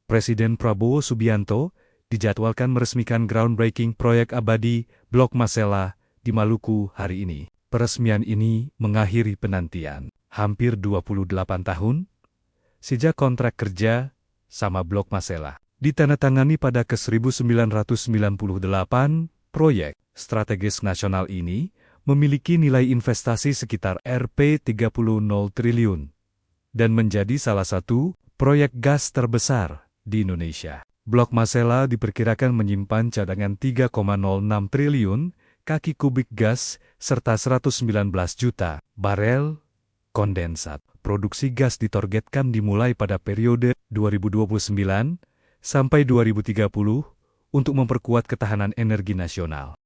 Presiden Prabowo Subianto dijadwalkan meresmikan groundbreaking proyek abadi Blok Masela di Maluku hari ini. Peresmian ini mengakhiri penantian hampir 28 tahun sejak kontrak kerja sama Blok Masela ditandatangani pada ke-1998. Proyek strategis nasional ini memiliki nilai investasi sekitar Rp30 triliun dan menjadi salah satu proyek gas terbesar di Indonesia. Blok Masela diperkirakan menyimpan cadangan 3,06 triliun kaki kubik gas serta 119 juta barel kondensat. Produksi gas ditargetkan dimulai pada periode 2029 sampai 2030 untuk memperkuat ketahanan energi nasional.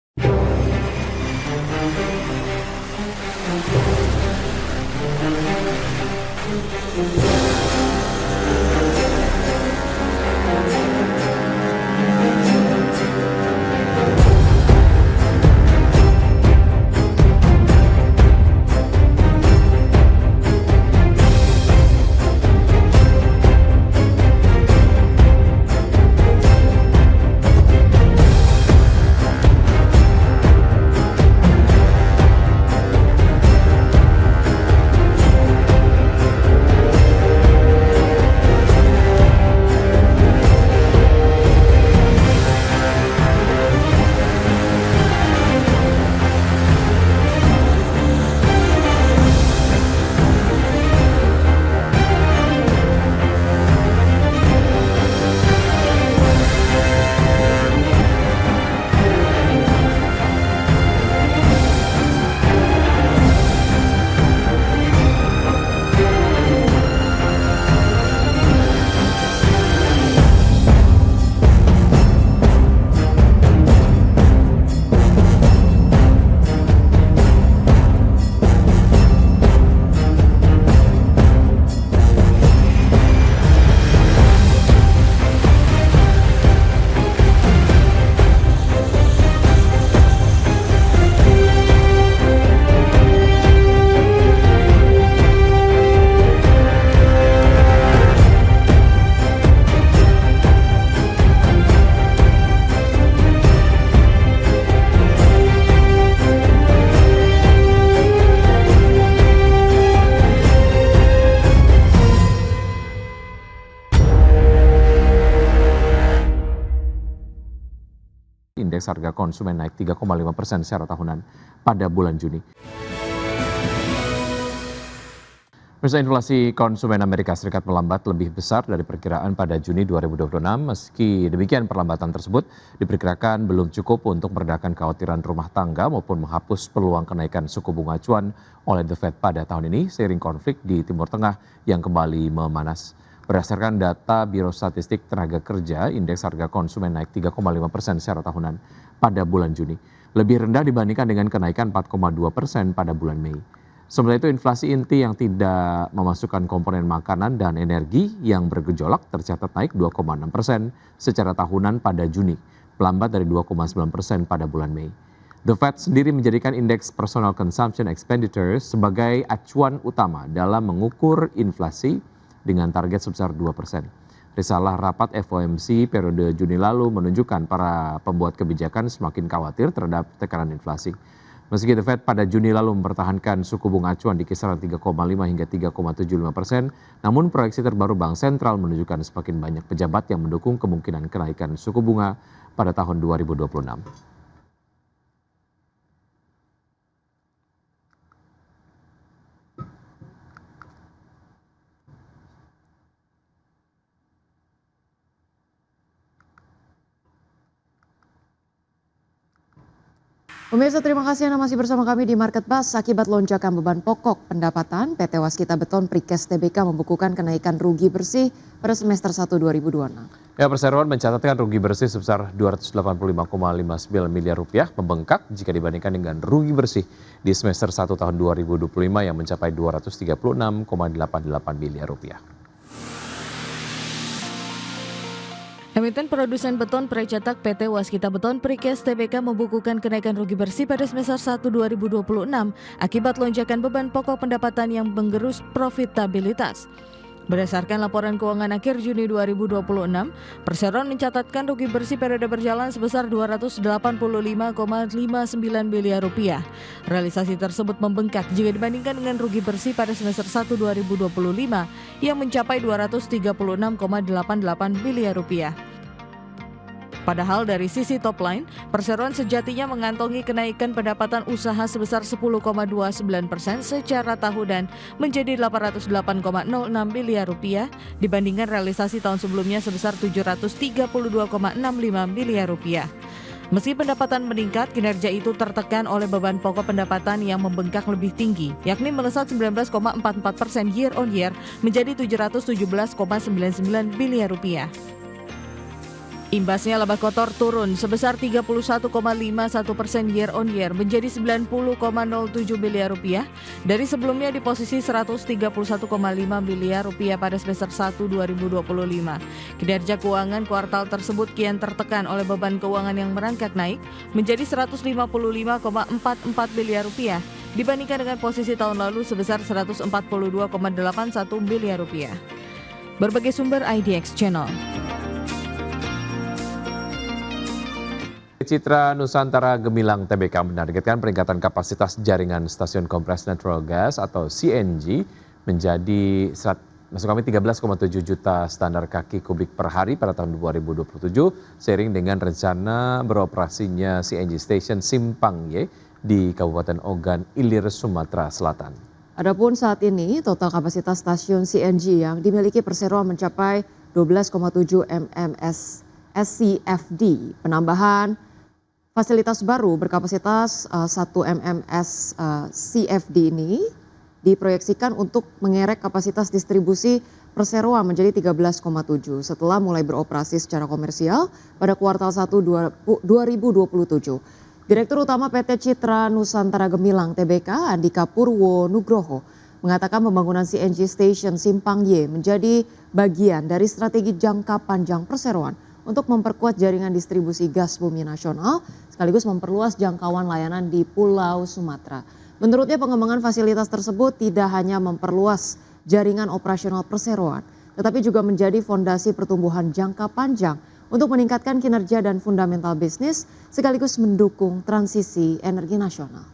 Indeks harga konsumen naik 3,5% secara tahunan pada bulan Juni. Pemirsa, inflasi konsumen Amerika Serikat melambat lebih besar dari perkiraan pada Juni 2026. Meski demikian, perlambatan tersebut diperkirakan belum cukup untuk meredakan kekhawatiran rumah tangga maupun menghapus peluang kenaikan suku bunga acuan oleh The Fed pada tahun ini seiring konflik di Timur Tengah yang kembali memanas. Berdasarkan data Biro Statistik Tenaga Kerja, indeks harga konsumen naik 3,5% secara tahunan pada bulan Juni. Lebih rendah dibandingkan dengan kenaikan 4,2% pada bulan Mei. Sementara itu, inflasi inti yang tidak memasukkan komponen makanan dan energi yang bergejolak tercatat naik 2,6% secara tahunan pada Juni, melambat dari 2,9% pada bulan Mei. The Fed sendiri menjadikan indeks Personal Consumption Expenditure sebagai acuan utama dalam mengukur inflasi dengan target sebesar 2%. Risalah rapat FOMC periode Juni lalu menunjukkan para pembuat kebijakan semakin khawatir terhadap tekanan inflasi. Meski The Fed pada Juni lalu mempertahankan suku bunga acuan di kisaran 3,5 hingga 3,75%, namun proyeksi terbaru Bank Sentral menunjukkan semakin banyak pejabat yang mendukung kemungkinan kenaikan suku bunga pada tahun 2026. Pemirsa, terima kasih Anda masih bersama kami di Market Buzz. Akibat lonjakan beban pokok pendapatan, PT Waskita Beton Precast Tbk membukukan kenaikan rugi bersih pada semester 1 2026. Ya, perseroan mencatatkan rugi bersih sebesar Rp285,59 miliar, membengkak jika dibandingkan dengan rugi bersih di semester 1 tahun 2025 yang mencapai Rp236,88 miliar. Emiten produsen beton precetak PT Waskita Beton Precast Tbk membukukan kenaikan rugi bersih pada semester 1 2026 akibat lonjakan beban pokok pendapatan yang menggerus profitabilitas. Berdasarkan laporan keuangan akhir Juni 2026, perseroan mencatatkan rugi bersih periode berjalan sebesar 285,59 miliar rupiah. Realisasi tersebut membengkak jika dibandingkan dengan rugi bersih pada semester 1 2025 yang mencapai 236,88 miliar rupiah. Padahal dari sisi top line, perseroan sejatinya mengantongi kenaikan pendapatan usaha sebesar 10,29% secara tahunan menjadi 808,06 miliar rupiah dibandingkan realisasi tahun sebelumnya sebesar 732,65 miliar rupiah. Meski pendapatan meningkat, kinerja itu tertekan oleh beban pokok pendapatan yang membengkak lebih tinggi, yakni melesat 19,44% year on year menjadi 717,99 miliar rupiah. Imbasnya laba kotor turun sebesar 31,51% year on year menjadi 90,07 miliar rupiah dari sebelumnya di posisi 131,5 miliar rupiah pada semester 1 2025. Kinerja keuangan kuartal tersebut kian tertekan oleh beban keuangan yang merangkak naik menjadi 155,44 miliar rupiah dibandingkan dengan posisi tahun lalu sebesar 142,81 miliar rupiah. Berbagai sumber IDX Channel. Citra Nusantara Gemilang Tbk menargetkan peningkatan kapasitas jaringan stasiun kompres natural gas atau CNG menjadi 13,7 juta standar kaki kubik per hari pada tahun 2027 seiring dengan rencana beroperasinya CNG Station Simpang Y di Kabupaten Ogan Ilir, Sumatera Selatan. Adapun saat ini total kapasitas stasiun CNG yang dimiliki perseroan mencapai 12,7 MMS SCFD. Penambahan fasilitas baru berkapasitas 1 MMS CFD ini diproyeksikan untuk mengerek kapasitas distribusi perseroan menjadi 13,7 setelah mulai beroperasi secara komersial pada kuartal 1 2027. Direktur Utama PT Citra Nusantara Gemilang Tbk Andika Purwo Nugroho mengatakan pembangunan CNG Station Simpang Y menjadi bagian dari strategi jangka panjang perseroan untuk memperkuat jaringan distribusi gas bumi nasional sekaligus memperluas jangkauan layanan di Pulau Sumatera. Menurutnya pengembangan fasilitas tersebut tidak hanya memperluas jaringan operasional perseroan, tetapi juga menjadi fondasi pertumbuhan jangka panjang untuk meningkatkan kinerja dan fundamental bisnis sekaligus mendukung transisi energi nasional.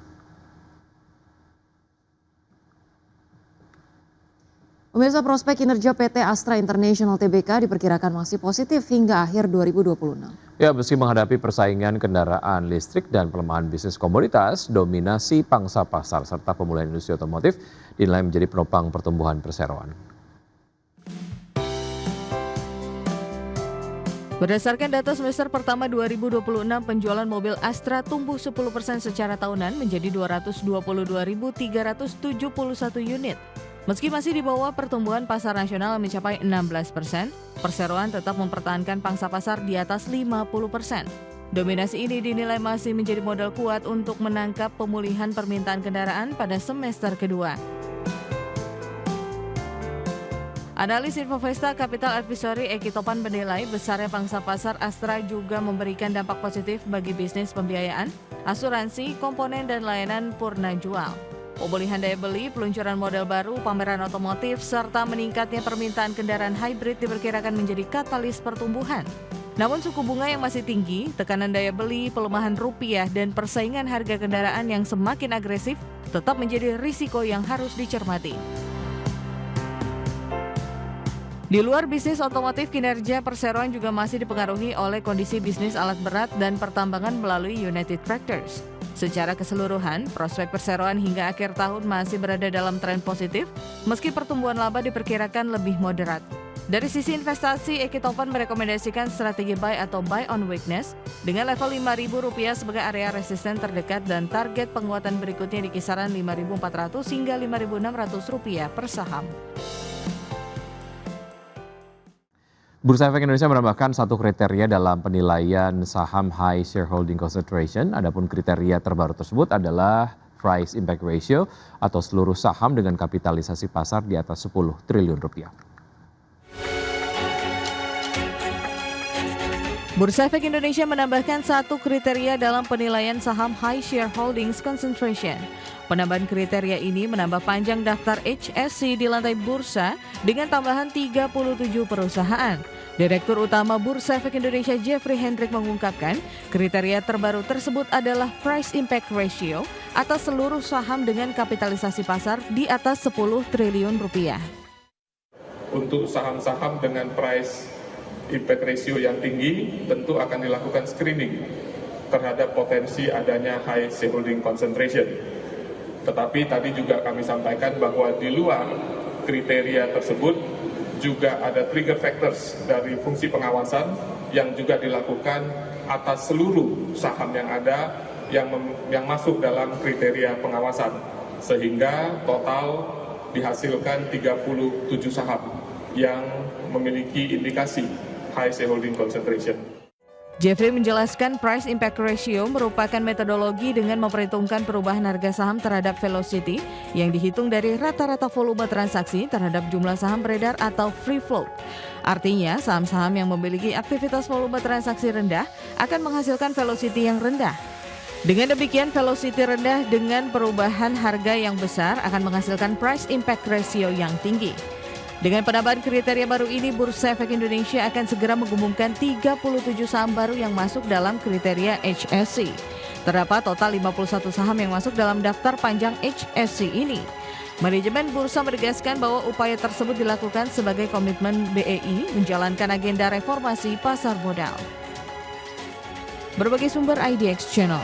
Pemirsa, prospek kinerja PT Astra International Tbk diperkirakan masih positif hingga akhir 2026. Ya, meski menghadapi persaingan kendaraan listrik dan pelemahan bisnis komoditas, dominasi pangsa pasar serta pemulihan industri otomotif dinilai menjadi penopang pertumbuhan perseroan. Berdasarkan data semester pertama 2026, penjualan mobil Astra tumbuh 10% secara tahunan menjadi 222.371 unit. Meski masih di bawah pertumbuhan pasar nasional mencapai 16%, perseroan tetap mempertahankan pangsa pasar di atas 50%. Dominasi ini dinilai masih menjadi modal kuat untuk menangkap pemulihan permintaan kendaraan pada semester kedua. Analis Infovesta Capital Advisory Eki Topan menilai besarnya pangsa pasar Astra juga memberikan dampak positif bagi bisnis pembiayaan, asuransi, komponen, dan layanan purna jual. Pemulihan daya beli, peluncuran model baru, pameran otomotif, serta meningkatnya permintaan kendaraan hybrid diperkirakan menjadi katalis pertumbuhan. Namun suku bunga yang masih tinggi, tekanan daya beli, pelemahan rupiah, dan persaingan harga kendaraan yang semakin agresif tetap menjadi risiko yang harus dicermati. Di luar bisnis otomotif, kinerja perseroan juga masih dipengaruhi oleh kondisi bisnis alat berat dan pertambangan melalui United Tractors. Secara keseluruhan, prospek perseroan hingga akhir tahun masih berada dalam tren positif, meski pertumbuhan laba diperkirakan lebih moderat. Dari sisi investasi, Eki Topan merekomendasikan strategi buy atau buy on weakness dengan level Rp5.000 sebagai area resisten terdekat dan target penguatan berikutnya di kisaran Rp5.400 hingga Rp5.600 per saham. Bursa Efek Indonesia menambahkan satu kriteria dalam penilaian saham high shareholding concentration. Adapun kriteria terbaru tersebut adalah price impact ratio atau seluruh saham dengan kapitalisasi pasar di atas 10 triliun rupiah. Bursa Efek Indonesia menambahkan satu kriteria dalam penilaian saham High Shareholdings Concentration. Penambahan kriteria ini menambah panjang daftar HSC di lantai bursa dengan tambahan 37 perusahaan. Direktur Utama Bursa Efek Indonesia Jeffrey Hendrik mengungkapkan, kriteria terbaru tersebut adalah Price Impact Ratio atas seluruh saham dengan kapitalisasi pasar di atas 10 triliun rupiah. Untuk saham-saham dengan price impact ratio yang tinggi, tentu akan dilakukan screening terhadap potensi adanya high shareholding concentration. Tetapi tadi juga kami sampaikan bahwa di luar kriteria tersebut juga ada trigger factors dari fungsi pengawasan yang juga dilakukan atas seluruh saham yang ada yang masuk dalam kriteria pengawasan. Sehingga total dihasilkan 37 saham yang memiliki indikasi high shareholding concentration. Jeffrey menjelaskan price impact ratio merupakan metodologi dengan memperhitungkan perubahan harga saham terhadap velocity yang dihitung dari rata-rata volume transaksi terhadap jumlah saham beredar atau free float. Artinya, saham-saham yang memiliki aktivitas volume transaksi rendah akan menghasilkan velocity yang rendah. Dengan demikian, velocity rendah dengan perubahan harga yang besar akan menghasilkan price impact ratio yang tinggi. Dengan penambahan kriteria baru ini, Bursa Efek Indonesia akan segera mengumumkan 37 saham baru yang masuk dalam kriteria HSC. Terdapat total 51 saham yang masuk dalam daftar panjang HSC ini. Manajemen Bursa menegaskan bahwa upaya tersebut dilakukan sebagai komitmen BEI menjalankan agenda reformasi pasar modal. Berbagai sumber IDX Channel.